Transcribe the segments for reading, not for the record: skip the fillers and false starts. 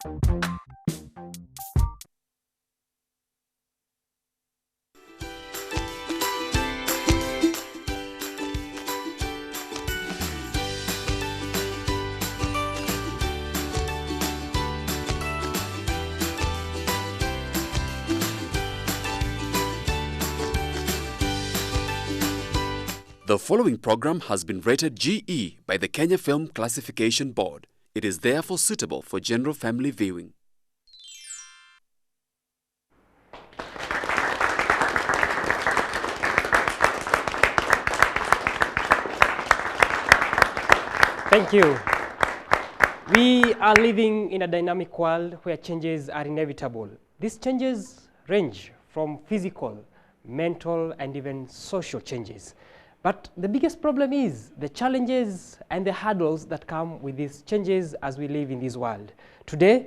The following program has been rated GE by the Kenya Film Classification Board. It is therefore suitable for general family viewing. Thank you. We are living in a dynamic world where changes are inevitable. These changes range from physical, mental, and even social changes. But the biggest problem is the challenges and the hurdles that come with these changes as we live in this world. Today,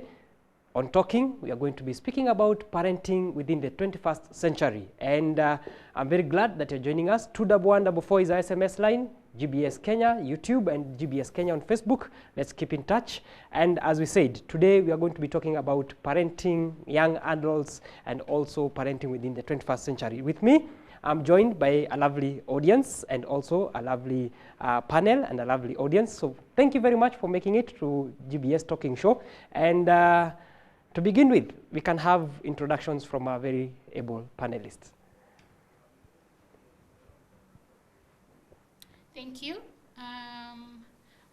on Talking, we are going to be speaking about parenting within the 21st century. And I'm very glad that you're joining us. 21144 is our SMS line, GBS Kenya, YouTube, and GBS Kenya on Facebook. Let's keep in touch. And as we said, today we are going to be talking about parenting young adults and also parenting within the 21st century. With me, I'm joined by a lovely audience and also a lovely panel and a lovely audience. So thank you very much for making it to GBS Talking Show. And to begin with, we can have introductions from our very able panelists. Thank you.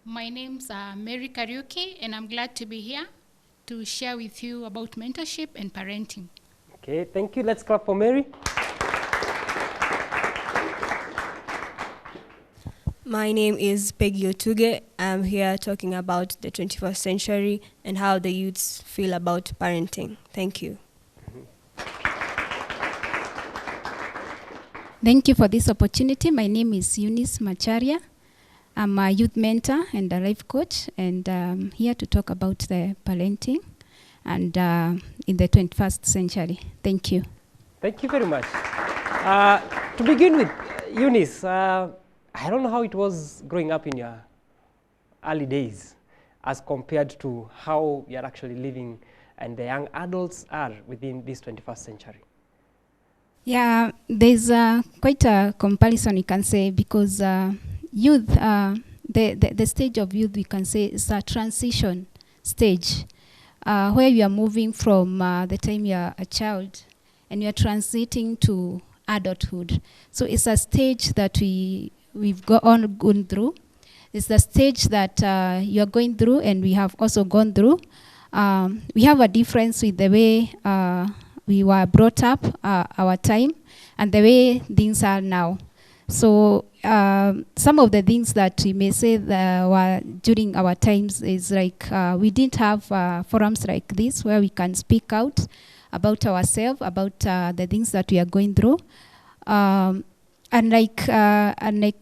My name's Mary Kariuki, and I'm glad to be here to share with you about mentorship and parenting. Okay, thank you. Let's clap for Mary. My name is Peggy Otuge. I'm here talking about the 21st century and how the youths feel about parenting. Thank you. Thank you for this opportunity. My name is Eunice Macharia. I'm a youth mentor and a life coach, and I'm here to talk about the parenting and in the 21st century. Thank you. Thank you very much. To begin with, Eunice, I don't know how it was growing up in your early days as compared to how you're actually living and the young adults are within this 21st century. Yeah, there's quite a comparison you can say, because youth, the stage of youth, we can say, is a transition stage where you are moving from the time you're a child and you're transiting to adulthood. So it's a stage that we've gone through. It's the stage that you're going through and we have also gone through. We have a difference with the way we were brought up, our time, and the way things are now. So some of the things that we may say that were during our times is like we didn't have forums like this where we can speak out about ourselves, about the things that we are going through. Unlike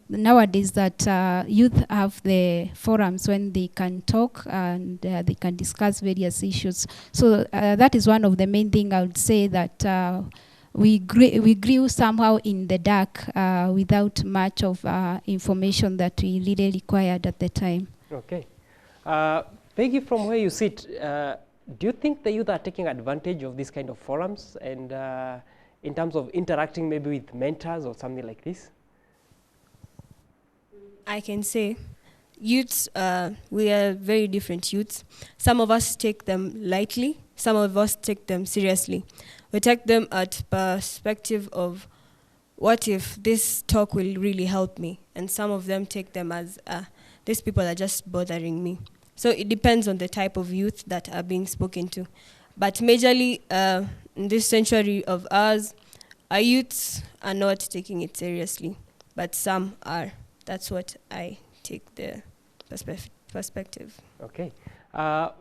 nowadays that youth have the forums when they can talk and they can discuss various issues. So that is one of the main things I would say, that we grew somehow in the dark without much of information that we really required at the time. Okay. Peggy, from where you sit, do you think the youth are taking advantage of this kind of forums and in terms of interacting maybe with mentors or something like this? I can say youths, we are very different youths. Some of us take them lightly, some of us take them seriously. We take them at perspective of what if this talk will really help me, and some of them take them as these people are just bothering me. So it depends on the type of youth that are being spoken to. But majorly, in this century of ours, our youths are not taking it seriously, but some are. That's what I take the perspective. Okay.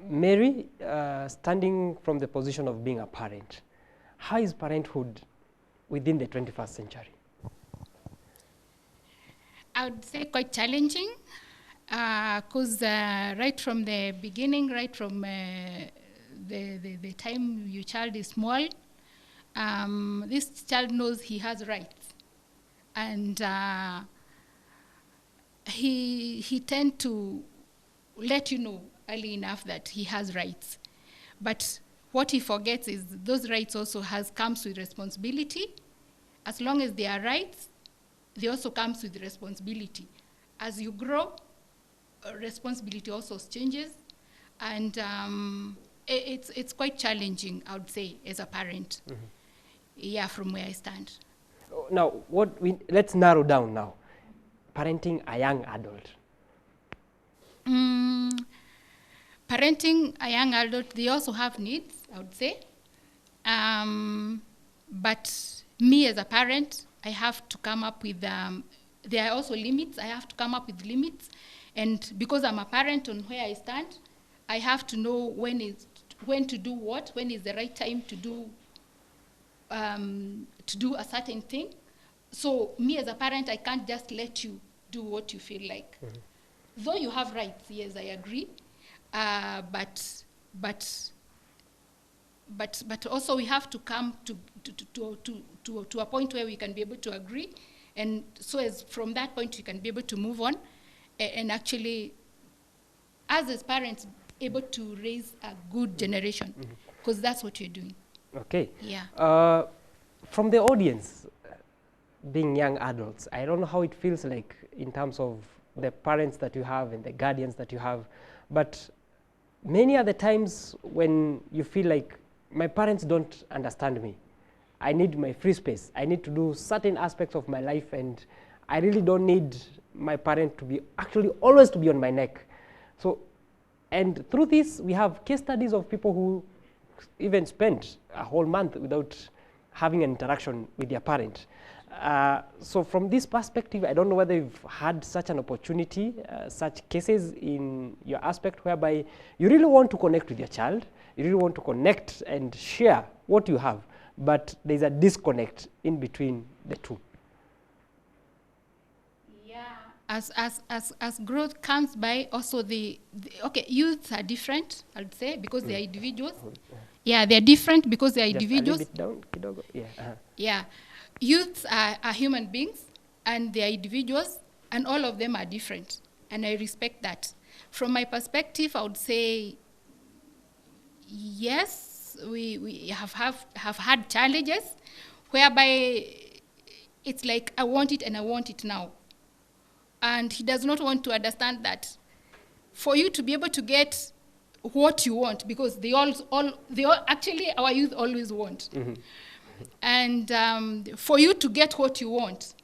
Mary, standing from the position of being a parent, how is parenthood within the 21st century? I would say quite challenging, because right from the beginning, right from the time your child is small, this child knows he has rights, and he tend to let you know early enough that he has rights. But what he forgets is those rights also comes with responsibility. As long as they are rights, they also comes with responsibility. As you grow, responsibility also changes, and it's quite challenging, I would say, as a parent. Yeah, from where I stand. Now, let's narrow down now. Parenting a young adult. Parenting a young adult, they also have needs, I would say. But me as a parent, I have to come up with, there are also limits. I have to come up with limits. And because I'm a parent on where I stand, I have to know when to do what, when is the right time to do a certain thing. So me as a parent, I can't just let you do what you feel like. Though you have rights, yes, I agree. But also we have to come to a point where we can be able to agree, and so as from that point you can be able to move on, and actually, as parents, able to raise a good generation, because that's what you're doing. Okay. Yeah. From the audience, being young adults, I don't know how it feels like in terms of the parents that you have and the guardians that you have, but many other times when you feel like my parents don't understand me, I need my free space, I need to do certain aspects of my life, and I really don't need my parent to be actually always to be on my neck. So, and through this, we have case studies of people who even spent a whole month without having an interaction with their parent. So from this perspective, I don't know whether you've had such an opportunity, such cases in your aspect whereby you really want to connect with your child, you really want to connect and share what you have, but there's a disconnect in between the two. Yeah. As growth comes by, also youths are different, I would say, because they are individuals. Yeah, they're different because they are individuals. Just a little bit down, kidogo. Yeah. Yeah. Youths are human beings, and they are individuals, and all of them are different, and I respect that. From my perspective, I would say, yes, we have had challenges whereby it's like, I want it and I want it now. And he does not want to understand that for you to be able to get what you want, because they all actually, our youth always want. And for you to get what you want,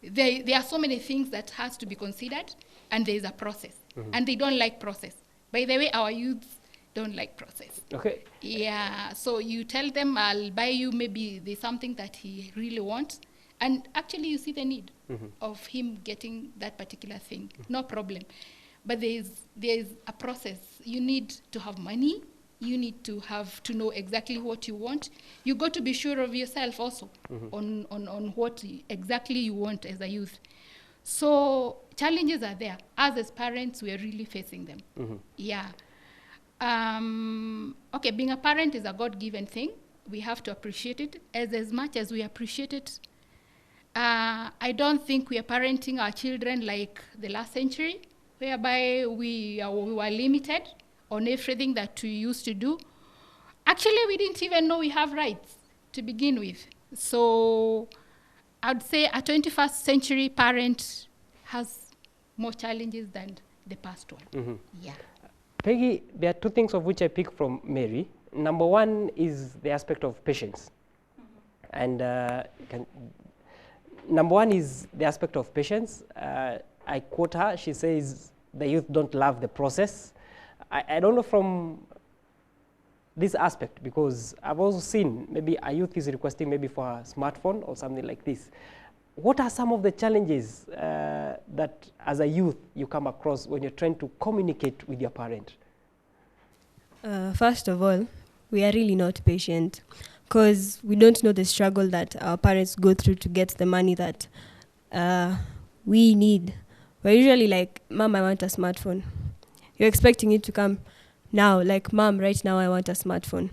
there are so many things that has to be considered, and there is a process. And they don't like process. By the way, our youths don't like process. Okay. Yeah, so you tell them, I'll buy you, maybe there's something that he really wants, and actually you see the need of him getting that particular thing. No problem. But there's a process. You need to have money. You need to know exactly what you want. You got to be sure of yourself also on what exactly you want as a youth. So challenges are there. As parents, we are really facing them. Yeah. Okay, being a parent is a God-given thing. We have to appreciate it. As much as we appreciate it, I don't think we are parenting our children like the last century, whereby we were limited on everything that we used to do. Actually, we didn't even know we have rights to begin with. So I would say a 21st century parent has more challenges than the past one. Yeah. Peggy, there are two things of which I pick from Mary. Number one is the aspect of patience. And number one is the aspect of patience. I quote her, she says, the youth don't love the process. I don't know from this aspect, because I've also seen maybe a youth is requesting maybe for a smartphone or something like this. What are some of the challenges that as a youth you come across when you're trying to communicate with your parent? First of all, we are really not patient, because we don't know the struggle that our parents go through to get the money that we need. We're usually like, Mom, I want a smartphone. You're expecting it to come now, like, Mom, right now I want a smartphone.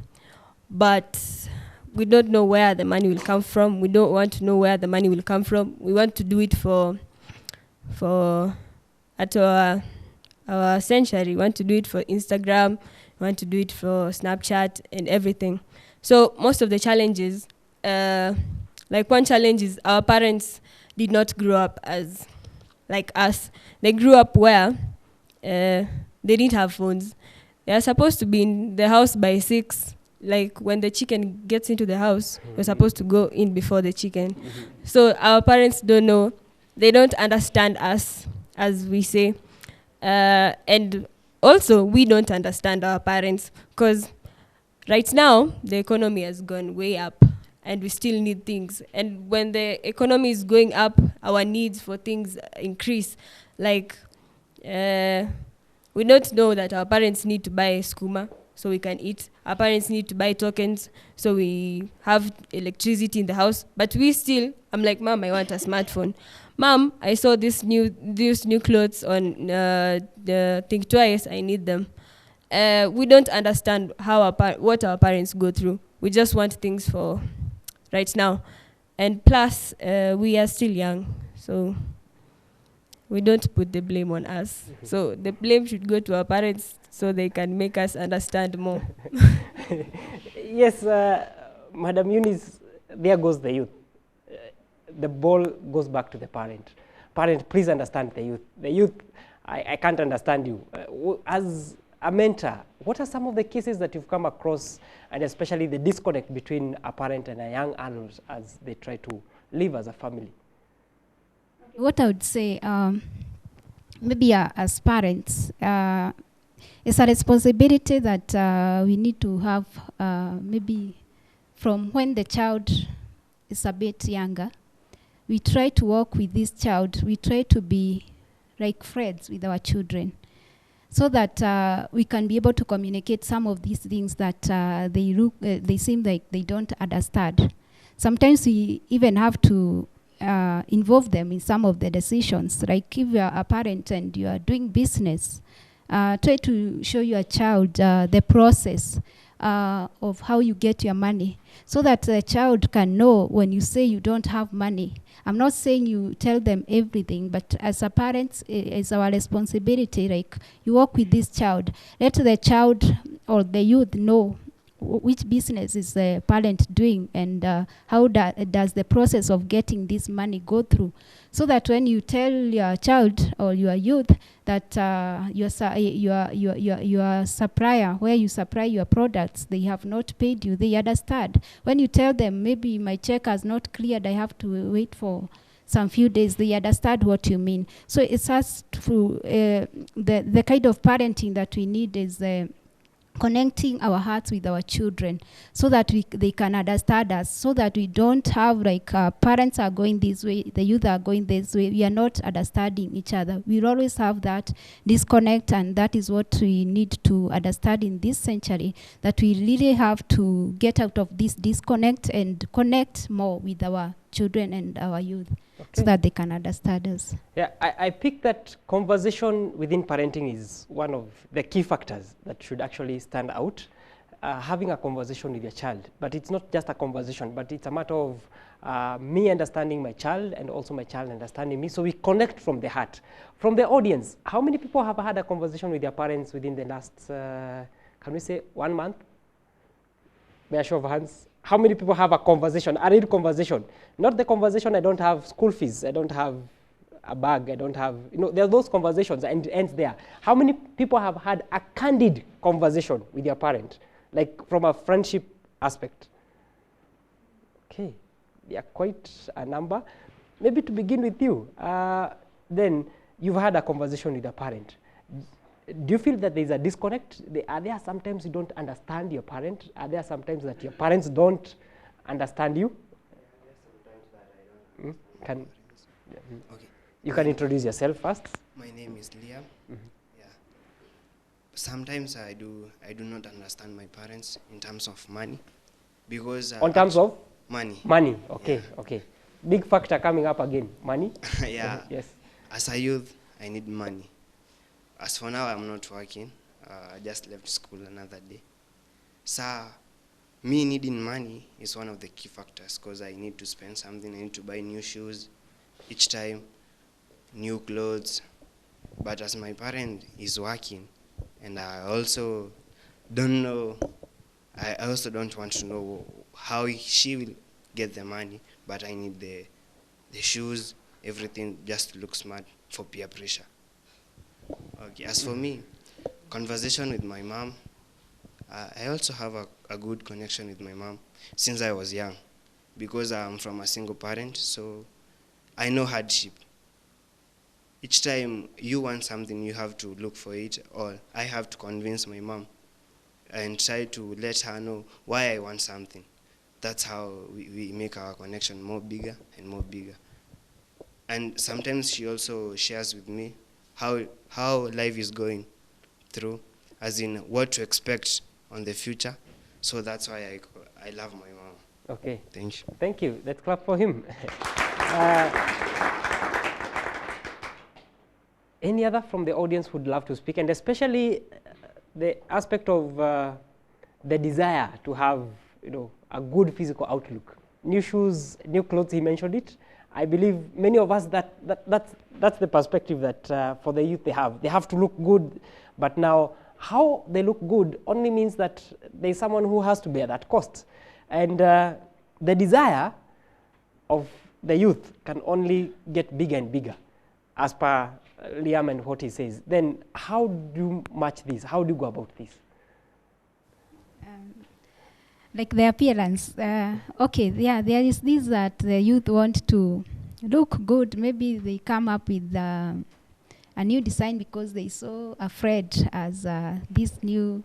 But we don't know where the money will come from. We don't want to know where the money will come from. We want to do it for at our our century. We want to do it for Instagram, we want to do it for Snapchat and everything. So most of the challenges, like one challenge is our parents did not grow up as like us. They grew up where they didn't have phones. They are supposed to be in the house by 6. Like when the chicken gets into the house, we're supposed to go in before the chicken. So our parents don't know. They don't understand us, as we say. And also, we don't understand our parents because right now, the economy has gone way up and we still need things. And when the economy is going up, our needs for things increase. Like, we don't know that our parents need to buy skooma so we can eat. Our parents need to buy tokens so we have electricity in the house. But we still, I'm like, Mom, I want a smartphone. Mom, I saw these new clothes on the Think Twice. I need them. We don't understand how what our parents go through. We just want things for right now. And plus, we are still young, so we don't put the blame on us. So the blame should go to our parents so they can make us understand more. Yes, Madam Eunice, there goes the youth. The ball goes back to the parent. Parent, please understand the youth. The youth, I can't understand you. As a mentor, what are some of the cases that you've come across, and especially the disconnect between a parent and a young adult as they try to live as a family? What I would say, maybe as parents, it's a responsibility that we need to have maybe from when the child is a bit younger. We try to work with this child. We try to be like friends with our children so that we can be able to communicate some of these things that they seem like they don't understand. Sometimes we even have to involve them in some of the decisions. Like if you are a parent and you are doing business, try to show your child the process of how you get your money so that the child can know when you say you don't have money. I'm not saying you tell them everything, but as a parent, it's our responsibility. Like you work with this child, let the child or the youth know which business is the parent doing and how does the process of getting this money go through, so that when you tell your child or your youth that your supplier, where you supply your products, they have not paid you, they understand. When you tell them maybe my check has not cleared, I have to wait for some few days, they understand what you mean. So it's us through the kind of parenting that we need is connecting our hearts with our children so that they can understand us, so that we don't have like parents are going this way, the youth are going this way, we are not understanding each other. We'll always have that disconnect, and that is what we need to understand in this century, that we really have to get out of this disconnect and connect more with our children and our youth. Okay. So that they can understand us. Yeah, I think that conversation within parenting is one of the key factors that should actually stand out. Having a conversation with your child, but it's not just a conversation, but it's a matter of me understanding my child and also my child understanding me, so we connect from the heart. From the audience, how many people have had a conversation with their parents within the last, can we say 1 month? By a show of hands. How many people have a conversation, a real conversation? Not the conversation, I don't have school fees, I don't have a bag, I don't have, there are those conversations and it ends there. How many people have had a candid conversation with your parent, like from a friendship aspect? Okay, yeah, quite a number. Maybe to begin with you, then you've had a conversation with a parent. Do you feel that there's a disconnect? Are there sometimes you don't understand your parent? Are there sometimes that your parents don't understand you? There are sometimes that I don't. Okay. You can introduce yourself first. My name is Liam. Yeah. Sometimes I do not understand my parents in terms of money, because on terms of money. Money. Okay. Yeah. Okay. Big factor coming up again. Money. Yeah. Yes. As a youth, I need money. As for now, I'm not working. I just left school another day. So, me needing money is one of the key factors, because I need to spend something. I need to buy new shoes each time, new clothes. But as my parent is working, and I also don't know, I also don't want to know how she will get the money, but I need the shoes, everything just to look smart for peer pressure. Okay, as for me, conversation with my mom, I also have a good connection with my mom since I was young, because I'm from a single parent, so I know hardship. Each time you want something, you have to look for it, or I have to convince my mom and try to let her know why I want something. That's how we make our connection more bigger and more bigger. And sometimes she also shares with me how life is going through, as in what to expect on the future. So that's why I love my mom. Okay. Thank you. Thank you. Let's clap for him. Any other from the audience would love to speak, and especially the aspect of the desire to have, a good physical outlook. New shoes, new clothes, he mentioned it. I believe many of us that's the perspective that for the youth they have. They have to look good, but now how they look good only means that there's someone who has to bear that cost. And the desire of the youth can only get bigger and bigger, as per Liam and what he says. Then how do you match this? How do you go about this? Like the appearance. Okay, yeah, there is this that the youth want to look good. Maybe they come up with a new design because they so afraid as this new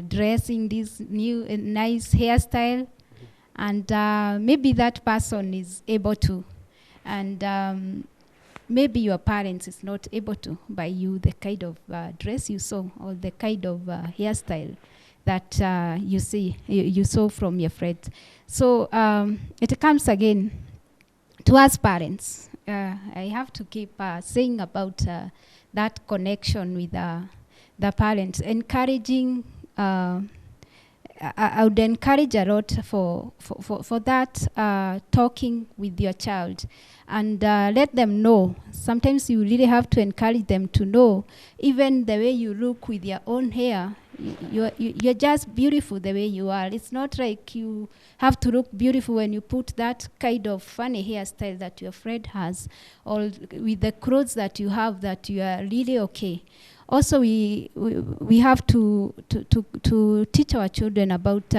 dressing, this new nice hairstyle, and maybe that person is able to, and maybe your parents is not able to buy you the kind of dress you saw or the kind of hairstyle that you saw from your friends. So it comes again to us parents. I have to keep saying about that connection with the parents, encouraging. I would encourage a lot for that talking with your child, and let them know. Sometimes you really have to encourage them to know, even the way you look with your own hair, you're just beautiful the way you are. It's not like you have to look beautiful when you put that kind of funny hairstyle that your friend has, or with the clothes that you have, that you are really okay. Also, we have to teach our children about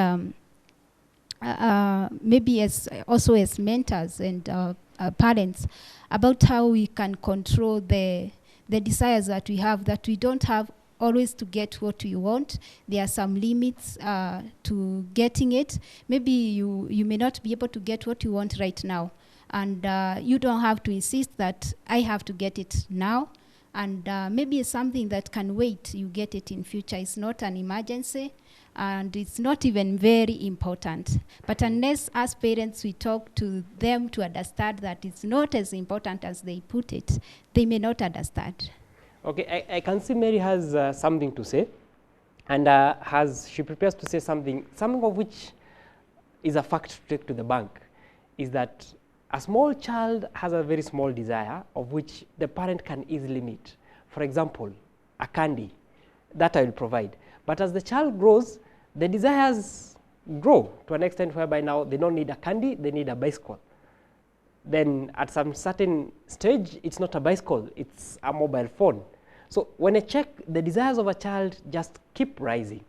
maybe as mentors and parents, about how we can control the desires that we have, that we don't have always to get what we want. There are some limits to getting it. Maybe you may not be able to get what you want right now, and you don't have to insist that I have to get it now. And maybe it's something that can wait. You get it in future. It's not an emergency, and it's not even very important. But unless as parents we talk to them to understand that it's not as important as they put it, they may not understand. Okay, I can see Mary has something to say, and she prepares to say something of which is a fact to take to the bank, is that a small child has a very small desire of which the parent can easily meet. For example, a candy, that I will provide. But as the child grows, the desires grow to an extent whereby now they don't need a candy, they need a bicycle. Then at some certain stage, it's not a bicycle, it's a mobile phone. So when I check, the desires of a child just keep rising.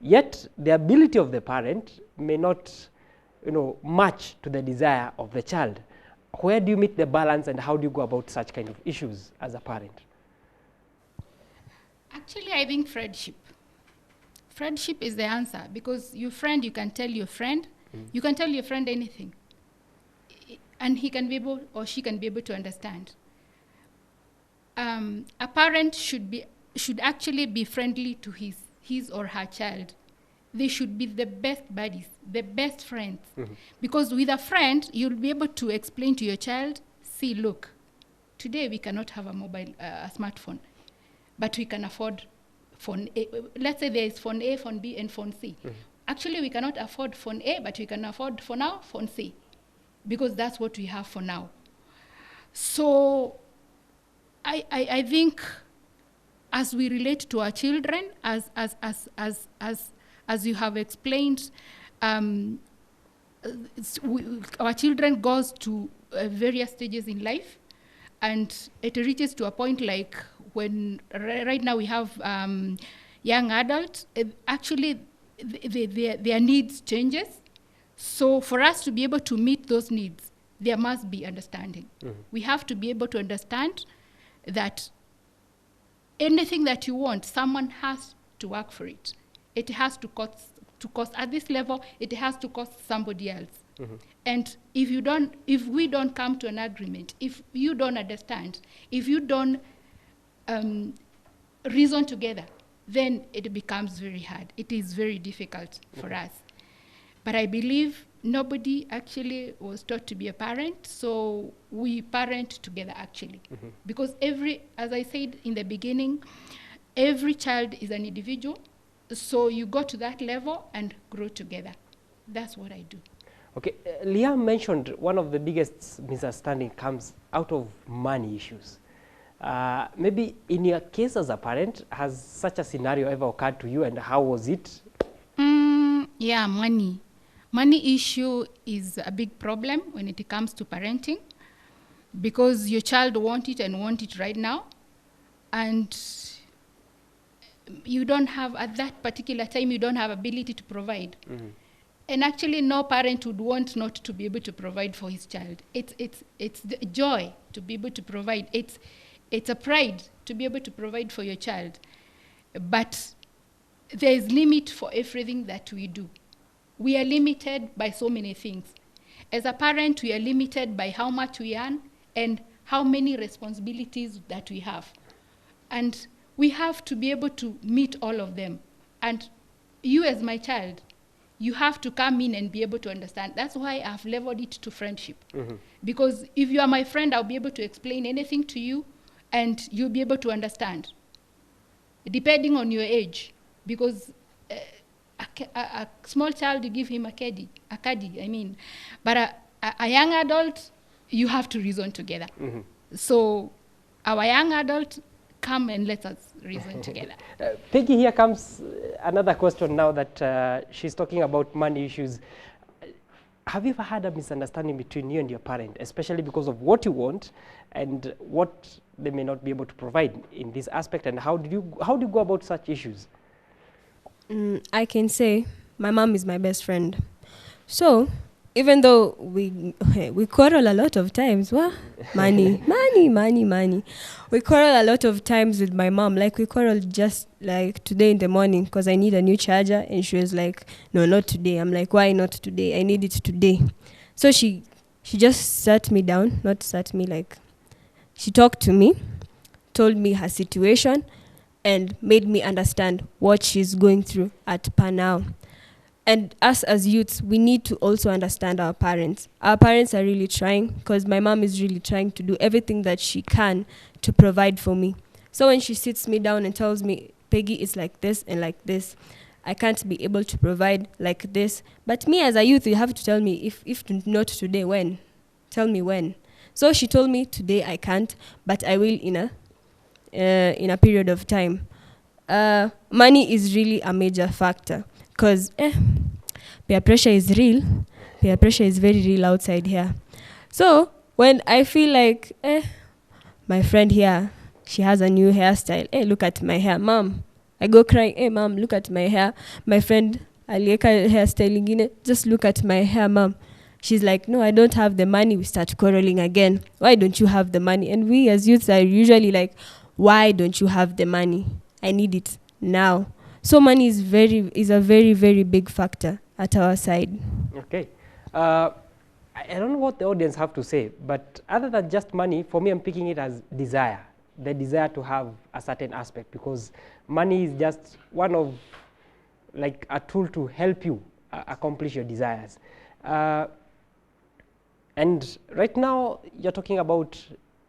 Yet the ability of the parent may not match to the desire of the child. Where do you meet the balance, and how do you go about such kind of issues as a parent? Actually, I think friendship. Friendship is the answer, because your friend, you can tell your friend, you can tell your friend anything, and he can be able, or she can be able to understand. A parent should actually be friendly to his or her child. They should be the best buddies, the best friends. Because with a friend, you'll be able to explain to your child, see, look, today we cannot have a smartphone, but we can afford phone A. Let's say there is phone A, phone B, and phone C. Actually, we cannot afford phone A, but we can afford for now phone C, because that's what we have for now. So I think as we relate to our children, as you have explained, our children goes to various stages in life, and it reaches to a point like when right now we have young adults. Actually, their needs changes. So for us to be able to meet those needs, there must be understanding. We have to be able to understand that anything that you want, someone has to work for it. It has to cost at this level, it has to cost somebody else. And if we don't come to an agreement, if you don't understand, if you don't reason together, then it becomes very hard. It is very difficult for us. But I believe nobody actually was taught to be a parent, so we parent together actually. Because as I said in the beginning, every child is an individual, so you go to that level and grow together. That's what I do. Okay, Liam mentioned one of the biggest misunderstanding comes out of money issues. Maybe in your case as a parent, has such a scenario ever occurred to you, and how was it? Yeah, money. Money issue is a big problem when it comes to parenting, because your child want it right now, and you don't have, at that particular time, you don't have ability to provide. And actually, no parent would want not to be able to provide for his child. It's the joy to be able to provide. It's a pride to be able to provide for your child. But there is limit for everything that we do. We are limited by so many things. As a parent, we are limited by how much we earn and how many responsibilities that we have. And we have to be able to meet all of them. And you as my child, you have to come in and be able to understand. That's why I've leveled it to friendship. Because if you are my friend, I'll be able to explain anything to you and you'll be able to understand, depending on your age. Because a small child, you give him a caddy, I mean. But a young adult, you have to reason together. So our young adult, come and let us reason together. Peggy, here comes another question now that she's talking about money issues. Have you ever had a misunderstanding between you and your parent, especially because of what you want and what they may not be able to provide in this aspect, and how do you go about such issues? I can say my mom is my best friend. So even though we quarrel a lot of times, money. We quarrel a lot of times with my mom. Like we quarreled just like today in the morning because I need a new charger, and she was like, "No, not today." I'm like, "Why not today? I need it today." So she just sat me down, not sat me like, she talked to me, told me her situation, and made me understand what she's going through at per now. And us as youths, we need to also understand our parents. Our parents are really trying, because my mom is really trying to do everything that she can to provide for me. So when she sits me down and tells me, "Peggy, it's like this and like this. I can't be able to provide like this." But me as a youth, you have to tell me, if not today, when? Tell me when. So she told me, "Today I can't, but I will in a period of time." Money is really a major factor. Because peer pressure is real. Peer pressure is very real outside here. So when I feel like, my friend here, she has a new hairstyle. Look at my hair, mom. I go crying, mom, look at my hair. My friend, alieka hairstyle ingine, just look at my hair, mom. She's like, "No, I don't have the money." We start quarreling again. "Why don't you have the money?" And we as youths are usually like, "Why don't you have the money? I need it now." So money is a very, very big factor at our side. Okay. I don't know what the audience have to say, but other than just money, for me, I'm picking it as desire. The desire to have a certain aspect, because money is just one of, like, a tool to help you accomplish your desires. And right now, you're talking about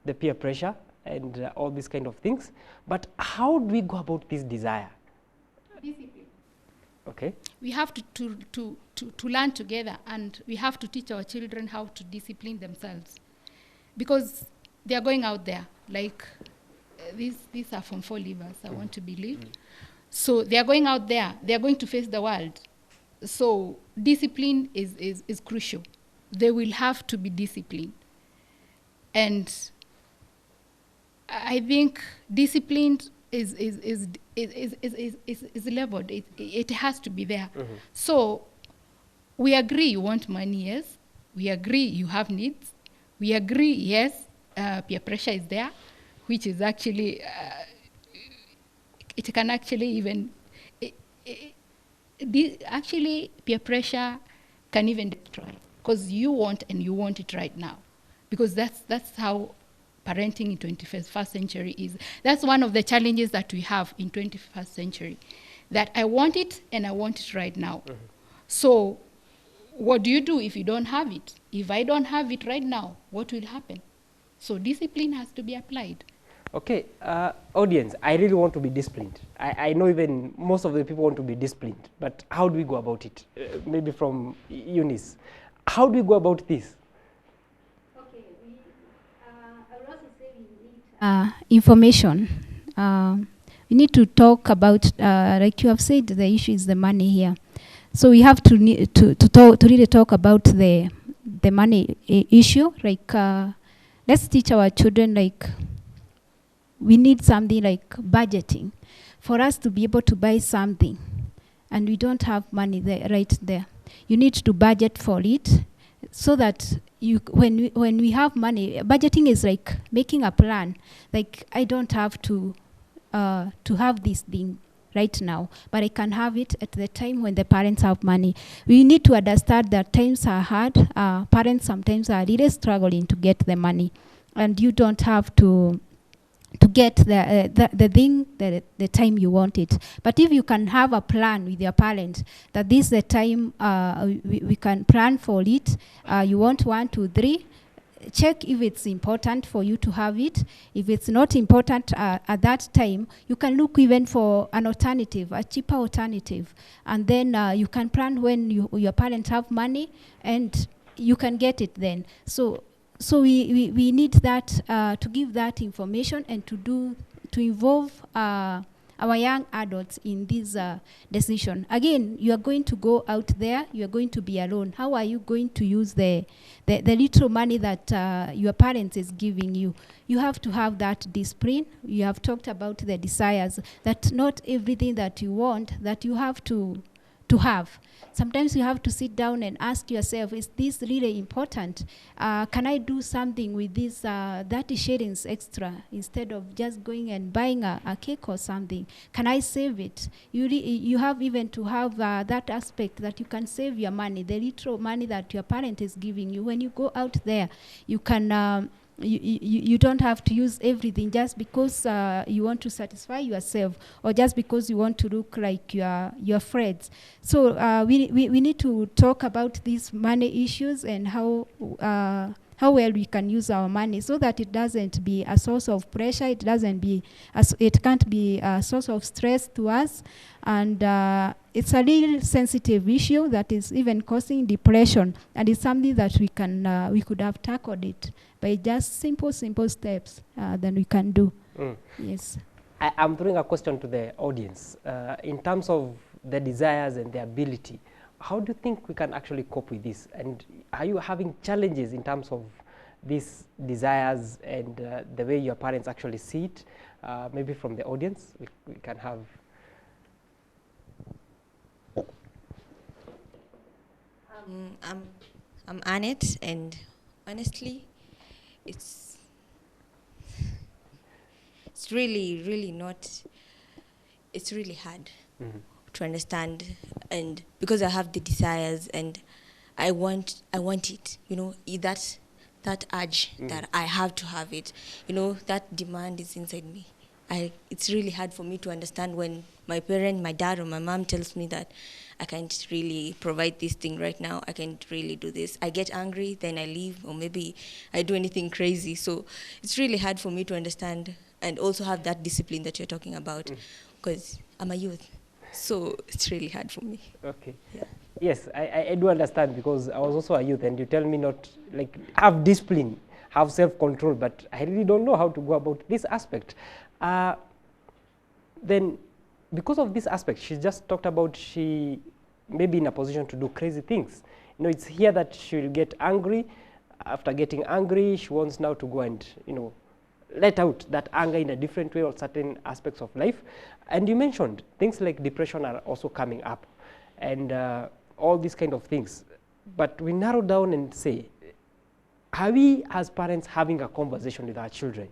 the peer pressure and all these kind of things. But how do we go about this desire? Discipline. Okay. We have to learn together, and we have to teach our children how to discipline themselves, because they are going out there. Like these are Form 4 leavers, I want to believe. So they are going out there, they are going to face the world. So discipline is crucial. They will have to be disciplined. And I think discipline is leveled. It has to be there. So we agree you want money, yes. We agree you have needs. We agree, yes, peer pressure is there, which is actually, it can actually even, actually peer pressure can even destroy, because you want it right now, because that's how parenting in 21st century is. That's one of the challenges that we have in 21st century, that I want it and I want it right now. So what do you do if you don't have it? If I don't have it right now, what will happen? So discipline has to be applied. Okay, audience, I really want to be disciplined. I know even most of the people want to be disciplined, but how do we go about it? Maybe from Eunice. How do we go about this? Okay, I would also say we need information. We need to talk about, like you have said, the issue is the money here. So we have to really talk about the money issue. Like, let's teach our children, like, we need something like budgeting for us to be able to buy something, and we don't have money there, right there. You need to budget for it, so that when we have money, budgeting is like making a plan. Like, I don't have to have this thing right now, but I can have it at the time when the parents have money. We need to understand that times are hard. Parents sometimes are really struggling to get the money, and you don't have to get the thing the time you want it. But if you can have a plan with your parent, that this is the time we can plan for it. You want 1, 2, 3. Check if it's important for you to have it. If it's not important at that time, you can look even for an alternative, a cheaper alternative. And then you can plan when your parents have money, and you can get it then. So we need that, to give that information, and to involve our young adults in this decision. Again, you are going to go out there, you are going to be alone. How are you going to use the little money that your parents is giving you? You have to have that discipline. You have talked about the desires, that not everything that you want that you have to have. Sometimes you have to sit down and ask yourself, is this really important? Can I do something with this 30 shillings extra instead of just going and buying a cake or something? Can I save it? You have even to have that aspect that you can save your money, the little money that your parent is giving you. When you go out there, you can you don't have to use everything just because you want to satisfy yourself, or just because you want to look like your friends. So we need to talk about these money issues, and how well we can use our money, so that it doesn't be a source of pressure. It can't be a source of stress to us. And it's a real sensitive issue that is even causing depression, and it's something that we could have tackled it by just simple steps that we can do. Yes. I'm throwing a question to the audience. In terms of the desires and the ability, how do you think we can actually cope with this? And are you having challenges in terms of these desires and the way your parents actually see it? Maybe from the audience, we can have. I'm Annette, and honestly, it's really not. It's really hard to understand, and because I have the desires and I want it. You know, that urge that I have to have it. You know, that demand is inside me. It's really hard for me to understand when my parent, my dad or my mom tells me that I can't really provide this thing right now. I can't really do this. I get angry, then I leave, or maybe I do anything crazy. So it's really hard for me to understand and also have that discipline that you're talking about, because I'm a youth. So it's really hard for me. Okay. Yeah. Yes, I do understand, because I was also a youth, and you tell me not, like, have discipline, have self-control, but I really don't know how to go about this aspect. Then because of this aspect, she just talked about she may be in a position to do crazy things. You know, it's here that she will get angry. After getting angry, she wants now to go and, you know, let out that anger in a different way on certain aspects of life. And you mentioned things like depression are also coming up, and all these kind of things. But we narrow down and say, are we as parents having a conversation with our children?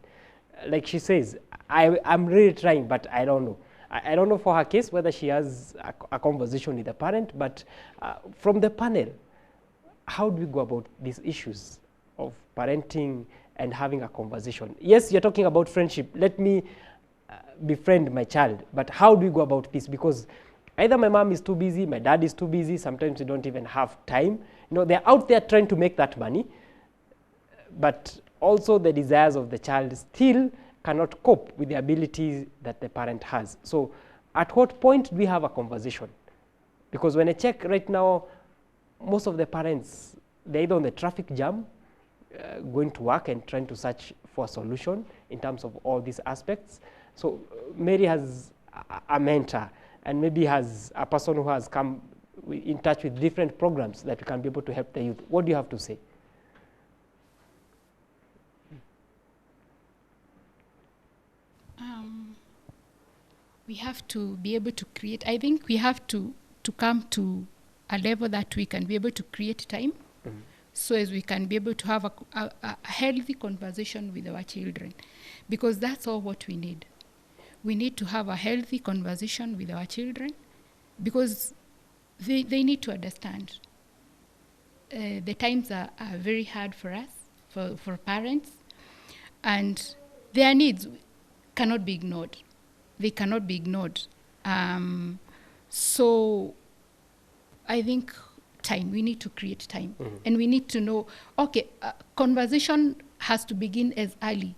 Like she says, I'm really trying, but I don't know. I don't know for her case whether she has a conversation with the parent, but from the panel, how do we go about these issues of parenting and having a conversation? Yes, you're talking about friendship. Let me befriend my child, but how do we go about this? Because either my mom is too busy, my dad is too busy, sometimes we don't even have time. You know, they're out there trying to make that money, but also the desires of the child still cannot cope with the abilities that the parent has. So at what point do we have a conversation? Because when I check right now, most of the parents, they're either on the traffic jam, going to work and trying to search for a solution in terms of all these aspects. So Mary has a mentor and maybe has a person who has come in touch with different programs that can be able to help the youth. What do you have to say? We have to be able to create, I think we have to come to a level that we can be able to create time, so as we can be able to have a healthy conversation with our children, because that's all what we need. We need to have a healthy conversation with our children, because they need to understand. The times are very hard for us, for parents, and their needs cannot be ignored. They cannot be ignored. So I think time, we need to create time. And we need to know, okay, conversation has to begin as early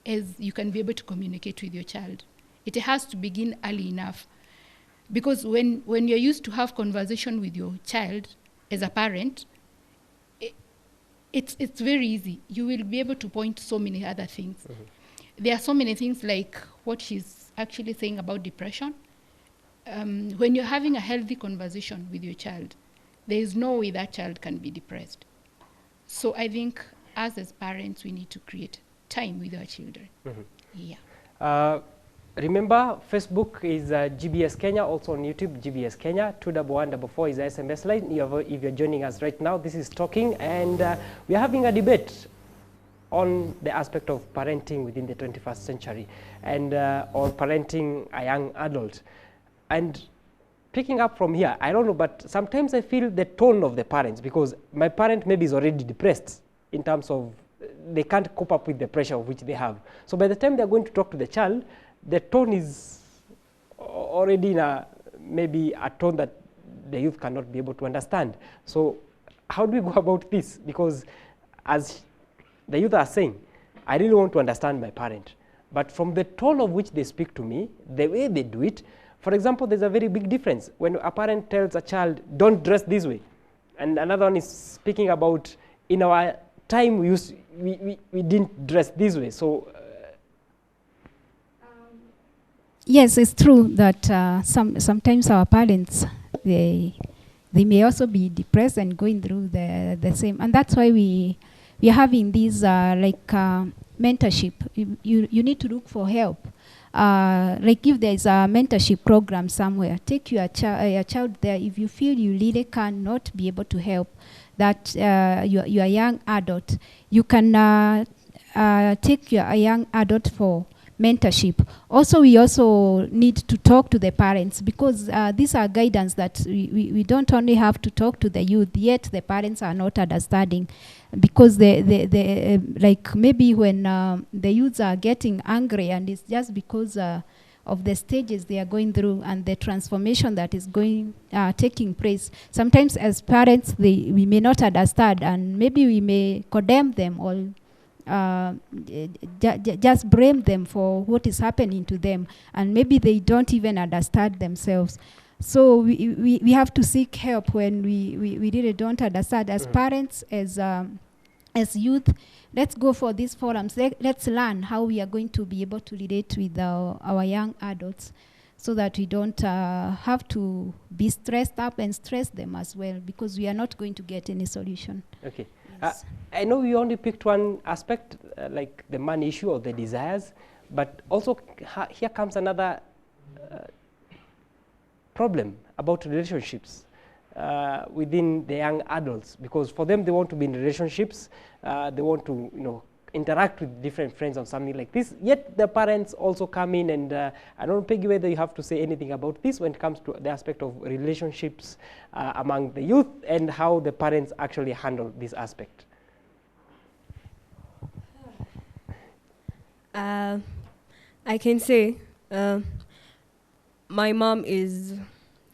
as you can be able to communicate with your child. It has to begin early enough. Because when you're used to have conversation with your child as a parent, it's very easy. You will be able to point so many other things. There are so many things like what she's actually saying about depression. When you're having a healthy conversation with your child, there is no way that child can be depressed. So I think us as parents, we need to create time with our children. Yeah. Remember, Facebook is GBS Kenya, also on YouTube, GBS Kenya. 21144 is the SMS line. If you're joining us right now, this is Talking, and we're having a debate on the aspect of parenting within the 21st century and or parenting a young adult. And picking up from here, I don't know, but sometimes I feel the tone of the parents, because my parent maybe is already depressed in terms of they can't cope up with the pressure of which they have. So by the time they're going to talk to the child, the tone is already in maybe a tone that the youth cannot be able to understand. So how do we go about this? Because as the youth are saying, I really want to understand my parent. But from the tone of which they speak to me, the way they do it, for example, there's a very big difference. When a parent tells a child, don't dress this way, and another one is speaking about, in our time, we didn't dress this way. So, yes, it's true that sometimes our parents, they may also be depressed and going through the same. And that's why we are having these mentorship. You need to look for help. Like if there's a mentorship program somewhere, take your child there. If you feel you really cannot be able to help that your young adult, you can take your young adult for mentorship. Also, we also need to talk to the parents, because these are guidance that we don't only have to talk to the youth, yet the parents are not understanding, because they like maybe when the youths are getting angry, and it's just because of the stages they are going through and the transformation that is taking place. Sometimes as parents, we may not understand, and maybe we may condemn them or just blame them for what is happening to them, and maybe they don't even understand themselves. So we have to seek help when we really don't understand as parents, as as youth, let's go for these forums. Let's learn how we are going to be able to relate with our young adults, so that we don't have to be stressed up and stress them as well, because we are not going to get any solution. Okay. Yes. I know you only picked one aspect, like the money issue or the desires, but also here comes another problem about relationships within the young adults, because for them, they want to be in relationships, they want to, interact with different friends on something like this, yet the parents also come in, and I don't know, Peggy, whether you have to say anything about this when it comes to the aspect of relationships among the youth and how the parents actually handle this aspect. I can say my mom is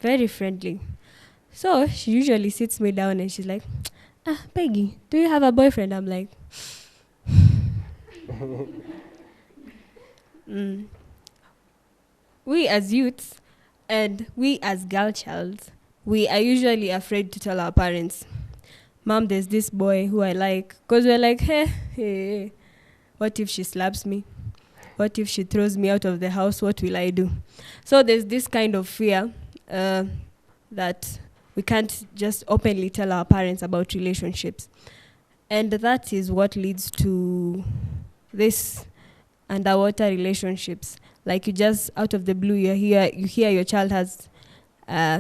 very friendly. So she usually sits me down and she's like, Peggy, do you have a boyfriend? I'm like, We as youths and we as girl childs, we are usually afraid to tell our parents, Mom, there's this boy who I like. Because we're like, hey, what if she slaps me? What if she throws me out of the house? What will I do? So there's this kind of fear that we can't just openly tell our parents about relationships. And that is what leads to this underwater relationships. Like, you just out of the blue, you hear your child has,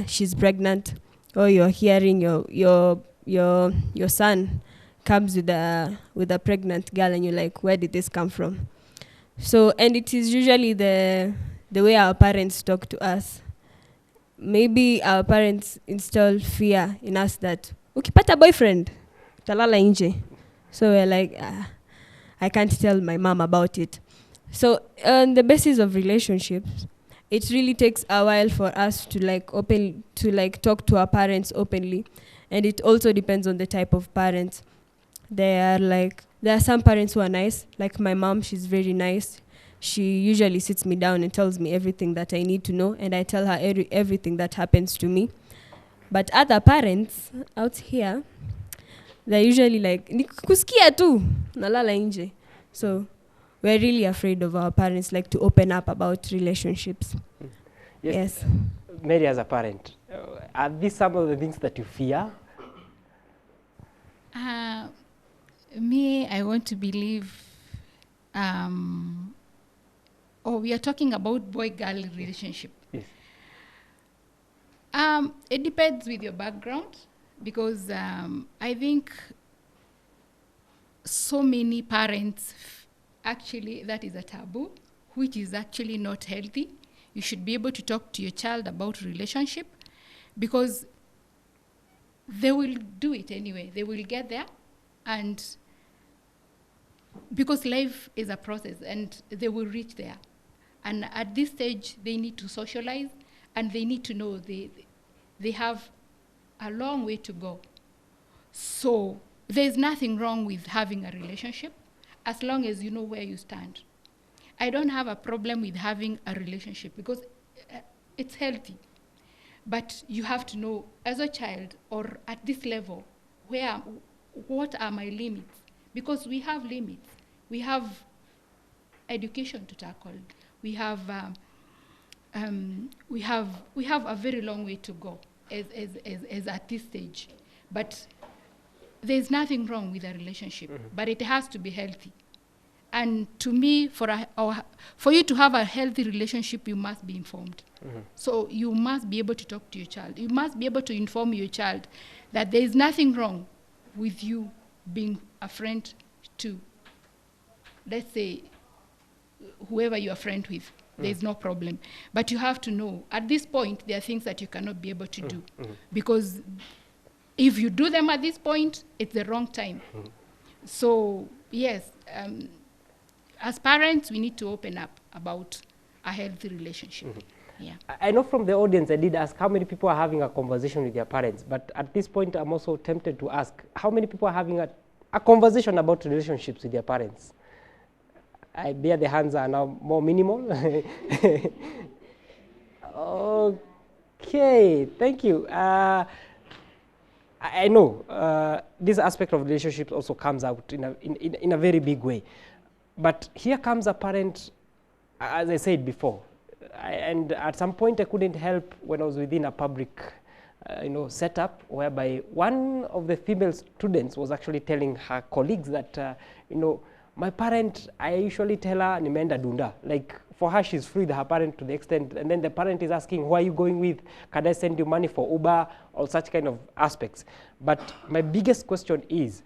she's pregnant, or you're hearing your son comes with a pregnant girl, and you're like, where did this come from? So, and it is usually the way our parents talk to us. Maybe our parents instill fear in us that, ukipata boyfriend, talala nje. So we're like, I can't tell my mom about it. So on the basis of relationships, it really takes a while for us to talk to our parents openly. And it also depends on the type of parents. There are some parents who are nice. Like my mom, she's very nice. She usually sits me down and tells me everything that I need to know, and I tell her everything that happens to me. But other parents out here, they're usually like, nikusikia tu, nalala nje. So we're really afraid of our parents, like, to open up about relationships. Yes. Mary, as a parent, are these some of the things that you fear? Me, I want to believe, we are talking about boy-girl relationship. Yes. It depends with your background, because I think so many parents, actually, that is a taboo, which is actually not healthy. You should be able to talk to your child about relationship, because they will do it anyway. They will get there, and because life is a process, and they will reach there. And at this stage, they need to socialize, and they need to know they have a long way to go. So there's nothing wrong with having a relationship, as long as you know where you stand. I don't have a problem with having a relationship, because it's healthy. But you have to know, as a child or at this level, what are my limits? Because we have limits. We have education to tackle. We have a very long way to go as at this stage. But there's nothing wrong with a relationship, but it has to be healthy. And to me, for you to have a healthy relationship, you must be informed. So you must be able to talk to your child. You must be able to inform your child that there is nothing wrong with you being a friend to, let's say, whoever you are friend with. There's no problem. But you have to know, at this point, there are things that you cannot be able to do. Because if you do them at this point, it's the wrong time. So, yes, as parents, we need to open up about a healthy relationship. Yeah. I know from the audience, I did ask how many people are having a conversation with their parents. But at this point, I'm also tempted to ask how many people are having a conversation about relationships with their parents. I bear the hands are now more minimal. Okay, thank you. I know this aspect of relationships also comes out in a very big way. But here comes a parent, as I said before, and at some point I couldn't help when I was within a public setup whereby one of the female students was actually telling her colleagues that, my parent, I usually tell her, nimeenda dunda. Like, for her, she's free with her parent to the extent, and then the parent is asking, who are you going with? Can I send you money for Uber? Or such kind of aspects. But my biggest question is,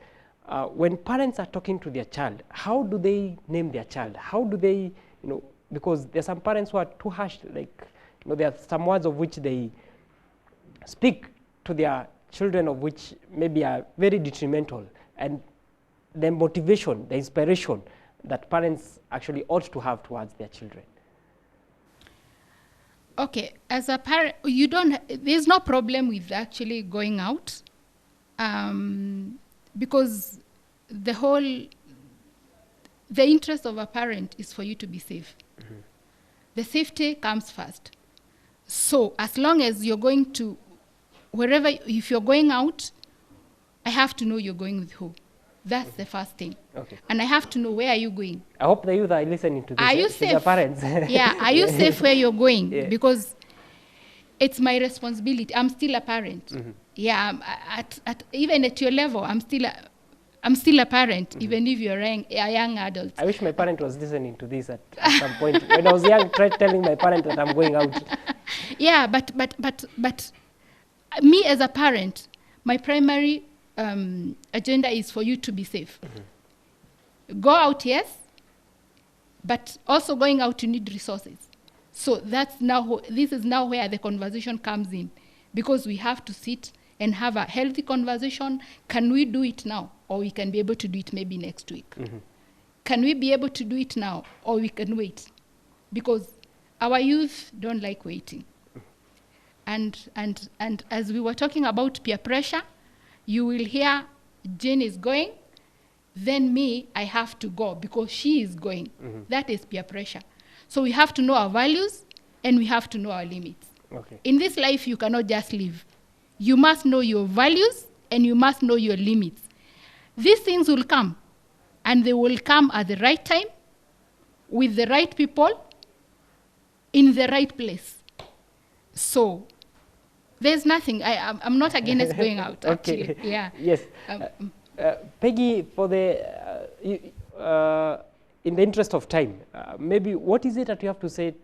when parents are talking to their child, how do they name their child? How do they, because there are some parents who are too harsh, like, there are some words of which they speak to their children of which maybe are very detrimental, and the motivation, the inspiration that parents actually ought to have towards their children. Okay, as a parent, there's no problem with actually going out, because the interest of a parent is for you to be safe. Mm-hmm. The safety comes first. So as long as you're going to, if you're going out, I have to know you're going with who. That's the first thing. Okay. And I have to know where are you going. I hope the youth are listening to this. Are you safe? Parents. Yeah, are you safe where you're going? Yeah. Because it's my responsibility. I'm still a parent. Mm-hmm. Yeah, even at your level, I'm still a parent, mm-hmm. even if you're a young adult. I wish my parent was listening to this at some point. When I was young, I tried telling my parent that I'm going out. Yeah, but me as a parent, my primary agenda is for you to be safe. Mm-hmm. Go out, yes, but also going out, you need resources. So this is now where the conversation comes in, because we have to sit and have a healthy conversation. Can we do it now, or we can be able to do it maybe next week? Mm-hmm. Can we be able to do it now, or we can wait? Because our youth don't like waiting. And as we were talking about peer pressure, you will hear Jane is going, then me, I have to go because she is going. Mm-hmm. That is peer pressure. So we have to know our values and we have to know our limits. Okay. In this life, you cannot just live. You must know your values and you must know your limits. These things will come, and they will come at the right time, with the right people, in the right place. So there's nothing. I'm not against going out, actually. Okay. Yeah. Yes. Peggy, for in the interest of time, maybe what is it that you have to say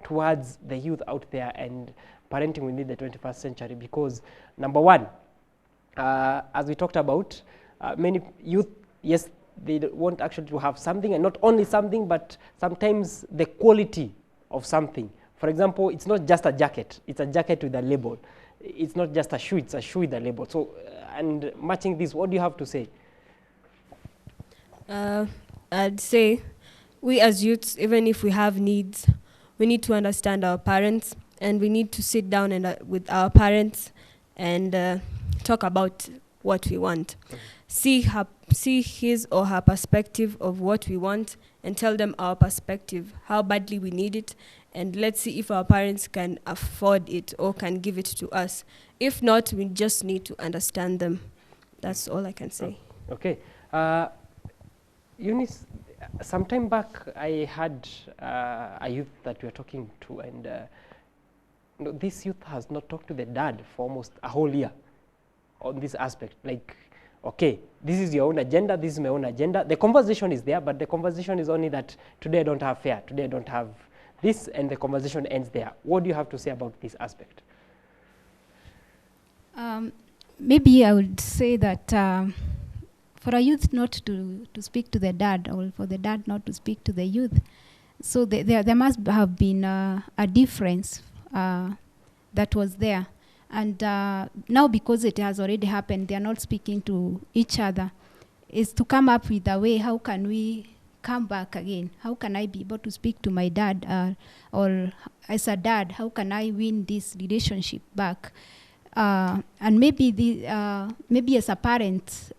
towards the youth out there and parenting within the 21st century? Because number one, as we talked about, many youth, yes, they want actually to have something, and not only something, but sometimes the quality of something. For example, it's not just a jacket, it's a jacket with a label. It's not just a shoe, it's a shoe with a label. So, and matching this, what do you have to say? I'd say we as youths, even if we have needs, we need to understand our parents, and we need to sit down with our parents and talk about what we want. See his or her perspective of what we want, and tell them our perspective, how badly we need it, and let's see if our parents can afford it or can give it to us. If not, we just need to understand them. That's all I can say. Okay. Eunice, some time back, I had a youth that we were talking to, and this youth has not talked to the dad for almost a whole year on this aspect. Like, okay, this is your own agenda, this is my own agenda. The conversation is there, but the conversation is only that today I don't have fare, today I don't have this, and the conversation ends there. What do you have to say about this aspect? Maybe I would say that for a youth not to speak to the dad, or for the dad not to speak to the youth, so there must have been a difference that was there. And now, because it has already happened, they are not speaking to each other, is to come up with a way, how can we come back again? How can I be able to speak to my dad, or as a dad, how can I win this relationship back? And maybe as a parent,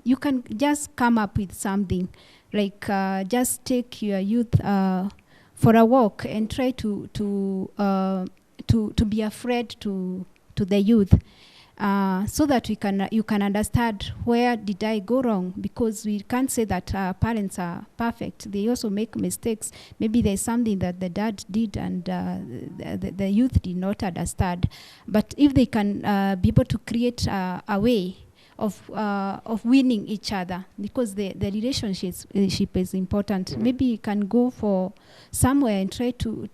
you can just come up with something, like just take your youth for a walk and try to be afraid to the youth. so that you can understand where did I go wrong, because we can't say that parents are perfect. They also make mistakes. Maybe there's something that the dad did and the youth did not understand. But if they can be able to create a way of winning each other, because the relationship is important. Maybe you can go for somewhere and try to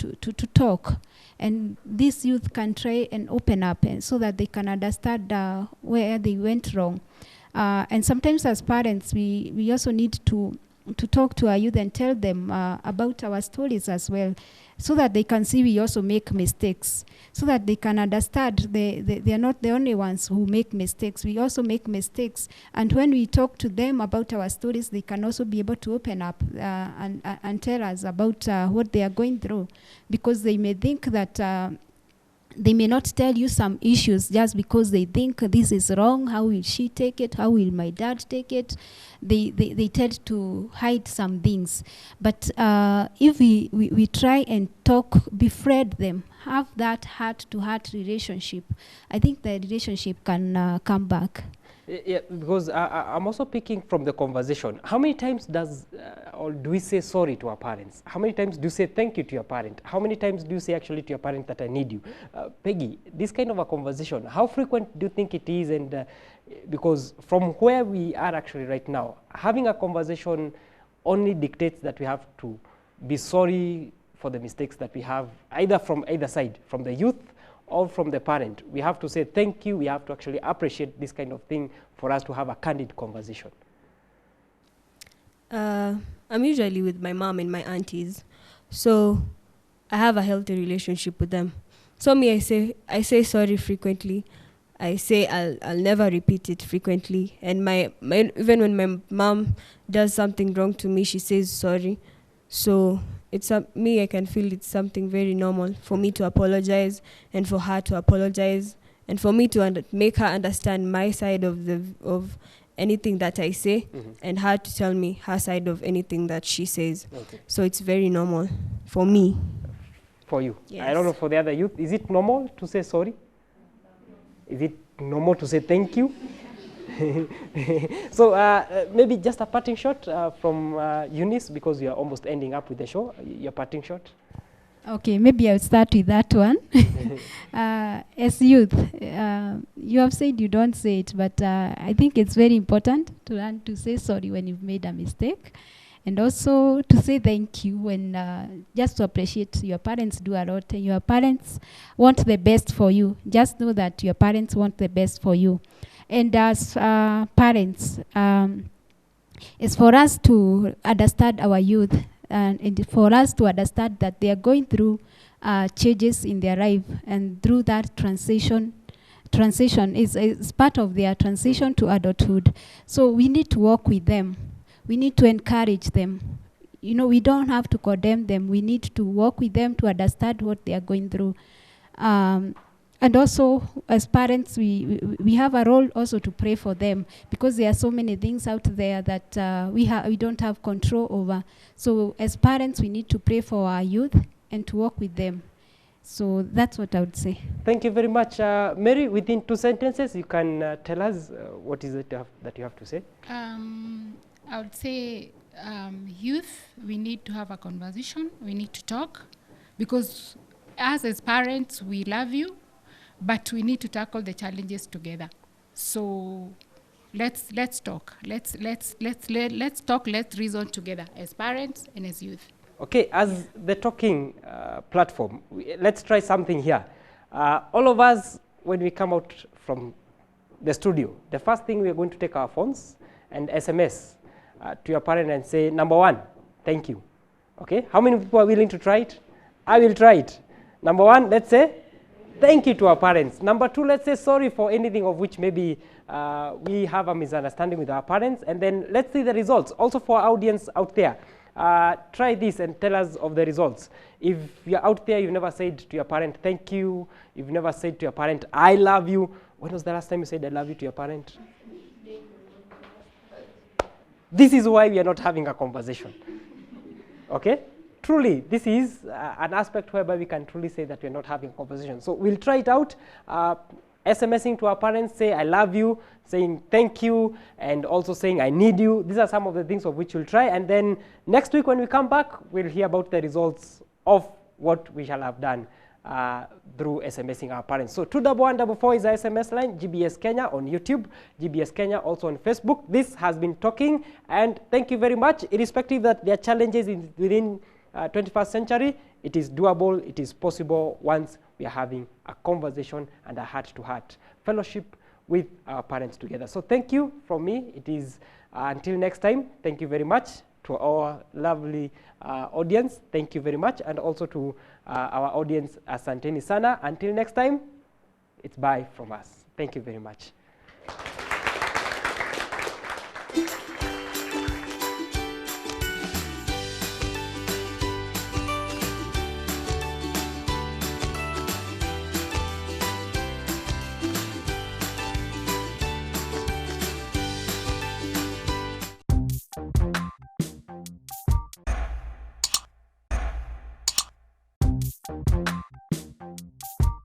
talk, and this youth can try and open up, and so that they can understand where they went wrong. And sometimes as parents, we also need to talk to our youth and tell them about our stories as well, so that they can see we also make mistakes, so that they can understand they are not the only ones who make mistakes. We also make mistakes. And when we talk to them about our stories, they can also be able to open up and tell us about what they are going through, because they may think that they may not tell you some issues just because they think this is wrong. How will she take it? How will my dad take it? They tend to hide some things. But if we try and talk, befriend them, have that heart-to-heart relationship, I think the relationship can come back. Yeah, because I'm also picking from the conversation. How many times or do we say sorry to our parents? How many times do you say thank you to your parent? How many times do you say actually to your parent that I need you? Peggy, this kind of a conversation, how frequent do you think it is? And because from where we are actually right now, having a conversation only dictates that we have to be sorry for the mistakes that we have, either from either side, from the youth or from the parent. We have to say thank you. We have to actually appreciate this kind of thing for us to have a candid conversation. I'm usually with my mom and my aunties, so I have a healthy relationship with them. So me, I say sorry frequently. I say I'll never repeat it frequently. And my even when my mom does something wrong to me, she says sorry. So it's me, I can feel it's something very normal for me to apologize, and for her to apologize, and for me to make her understand my side of anything that I say, and her to tell me her side of anything that she says. Okay. So it's very normal for me. For you? Yes. I don't know for the other youth. Is it normal to say sorry? Is it normal to say thank you? So maybe just a parting shot from Eunice, because you are almost ending up with the show. Your parting shot. Okay, maybe I'll start with that one. As youth, you have said you don't say it, but I think it's very important to learn to say sorry when you've made a mistake, and also to say thank you when just to appreciate. Your parents do a lot, and your parents want the best for you. Just know that your parents want the best for you. And as parents, it's for us to understand our youth, and for us to understand that they are going through changes in their life, and through that transition is part of their transition to adulthood. So we need to walk with them. We need to encourage them. You know, we don't have to condemn them. We need to walk with them to understand what they are going through. And also, as parents, we have a role also to pray for them, because there are so many things out there that we don't have control over. So as parents, we need to pray for our youth and to walk with them. So that's what I would say. Thank you very much. Mary, within 2 sentences, you can tell us what is it that you have to say. I would say youth, we need to have a conversation. We need to talk, because us as parents, we love you, but we need to tackle the challenges together. So let's talk. Let's talk. Let's reason together as parents and as youth. Okay, as the talking platform, let's try something here. All of us, when we come out from the studio, the first thing we are going to take our phones and SMS to your parent and say, number 1, thank you. Okay, how many people are willing to try it? I will try it. Number 1, let's say thank you to our parents. Number 2, let's say sorry for anything of which maybe we have a misunderstanding with our parents. And then let's see the results. Also for our audience out there, try this and tell us of the results. If you're out there, you've never said to your parent, thank you. You've never said to your parent, I love you. When was the last time you said I love you to your parent? This is why we are not having a conversation. Okay? Truly, this is an aspect whereby we can truly say that we're not having a conversation. So we'll try it out. SMSing to our parents, say I love you, saying thank you, and also saying I need you. These are some of the things of which we'll try. And then next week when we come back, we'll hear about the results of what we shall have done through SMSing our parents. So 21144 is our SMS line, GBS Kenya on YouTube, GBS Kenya also on Facebook. This has been Talking, and thank you very much. Irrespective that there are challenges within 21st century, it is doable, it is possible once we are having a conversation and a heart-to-heart fellowship with our parents together. So thank you from me. It is until next time. Thank you very much to our lovely audience. Thank you very much. And also to our audience, asanteni sana. Until next time, it's bye from us. Thank you very much.